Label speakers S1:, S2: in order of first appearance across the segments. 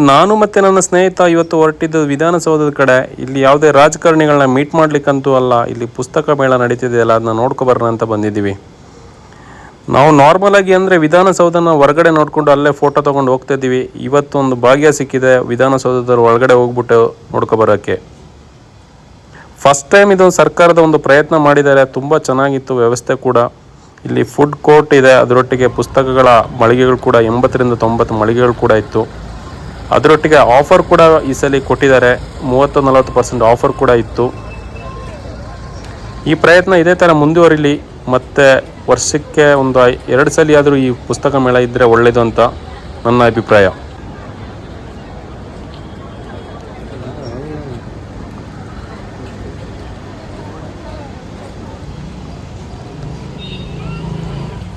S1: ನಾನು ಮತ್ತು ನನ್ನ ಸ್ನೇಹಿತ ಇವತ್ತು ಹೊರಟಿದ್ದು ವಿಧಾನಸೌಧದ ಕಡೆ. ಇಲ್ಲಿ ಯಾವುದೇ ರಾಜಕಾರಣಿಗಳನ್ನ ಮೀಟ್ ಮಾಡಲಿಕ್ಕಂತೂ ಅಲ್ಲ, ಇಲ್ಲಿ ಪುಸ್ತಕ ಮೇಳ ನಡೀತಿದೆಯಲ್ಲ ಅದನ್ನ ನೋಡ್ಕೊಬರೋಣ ಅಂತ ಬಂದಿದ್ದೀವಿ. ನಾವು ನಾರ್ಮಲ್ ಆಗಿ ಅಂದರೆ ವಿಧಾನಸೌಧನ ಹೊರಗಡೆ ನೋಡಿಕೊಂಡು ಅಲ್ಲೇ ಫೋಟೋ ತೊಗೊಂಡು ಹೋಗ್ತಾ ಇದ್ದೀವಿ. ಇವತ್ತು ಒಂದು ಭಾಗ್ಯ ಸಿಕ್ಕಿದೆ ವಿಧಾನಸೌಧದ ಒಳಗಡೆ ಹೋಗ್ಬಿಟ್ಟು ನೋಡ್ಕೊಬರೋಕ್ಕೆ. ಫಸ್ಟ್ ಟೈಮ್ ಇದು ಸರ್ಕಾರದ ಒಂದು ಪ್ರಯತ್ನ ಮಾಡಿದ್ದಾರೆ. ತುಂಬ ಚೆನ್ನಾಗಿತ್ತು ವ್ಯವಸ್ಥೆ ಕೂಡ. ಇಲ್ಲಿ ಫುಡ್ ಕೋರ್ಟ್ ಇದೆ, ಅದರೊಟ್ಟಿಗೆ ಪುಸ್ತಕಗಳ ಮಳಿಗೆಗಳು ಕೂಡ 80ರಿಂದ 90 ಮಳಿಗೆಗಳು ಕೂಡ ಇತ್ತು. ಅದರೊಟ್ಟಿಗೆ ಆಫರ್ ಕೂಡ ಈ ಸಲ ಕೊಟ್ಟಿದ್ದಾರೆ, 30-40% ಆಫರ್ ಕೂಡ ಇತ್ತು. ಈ ಪ್ರಯತ್ನ ಇದೇ ಥರ ಮುಂದುವರಿಲಿ, ಮತ್ತು ವರ್ಷಕ್ಕೆ ಒಂದು 2 ಸಲ ಆದರೂ ಈ ಪುಸ್ತಕ ಮೇಳ ಇದ್ದರೆ ಒಳ್ಳೆಯದು ಅಂತ ನನ್ನ ಅಭಿಪ್ರಾಯ.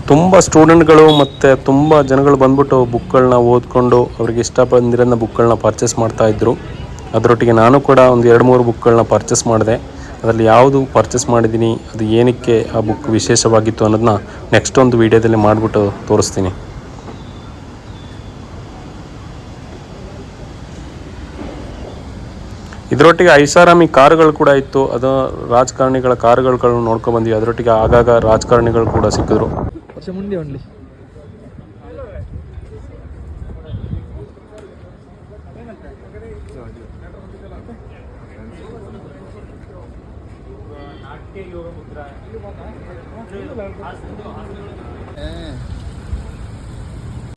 S1: ತುಂಬ ಸ್ಟೂಡೆಂಟ್ಗಳು ಮತ್ತು ತುಂಬ ಜನಗಳು ಬಂದ್ಬಿಟ್ಟು ಬುಕ್ಗಳನ್ನ ಓದ್ಕೊಂಡು ಅವ್ರಿಗೆ ಇಷ್ಟ ಬಂದಿರೋಂಥ ಬುಕ್ಗಳನ್ನ ಪರ್ಚೇಸ್ ಮಾಡ್ತಾಯಿದ್ರು. ಅದರೊಟ್ಟಿಗೆ ನಾನು ಕೂಡ ಒಂದು 2-3 ಬುಕ್ಗಳನ್ನ ಪರ್ಚೇಸ್ ಮಾಡಿದೆ. ಅದರಲ್ಲಿ ಯಾವುದು ಪರ್ಚೇಸ್ ಮಾಡಿದ್ದೀನಿ, ಅದು ಏನಕ್ಕೆ ಆ ಬುಕ್ ವಿಶೇಷವಾಗಿತ್ತು ಅನ್ನೋದನ್ನ ನೆಕ್ಸ್ಟ್ ಒಂದು ವೀಡಿಯೋದಲ್ಲಿ ಮಾಡಿಬಿಟ್ಟು ತೋರಿಸ್ತೀನಿ. ಇದರೊಟ್ಟಿಗೆ ಐಷಾರಾಮಿ ಕಾರುಗಳು ಕೂಡ ಇತ್ತು, ಅದು ರಾಜಕಾರಣಿಗಳ ಕಾರುಗಳು ನೋಡ್ಕೊಬಂದ್ವಿ. ಅದರೊಟ್ಟಿಗೆ ಆಗಾಗ ರಾಜಕಾರಣಿಗಳು ಕೂಡ ಸಿಕ್ಕಿದ್ರು.
S2: ವರ್ಷ ಮುಂದೆ ಒನ್ಲಿ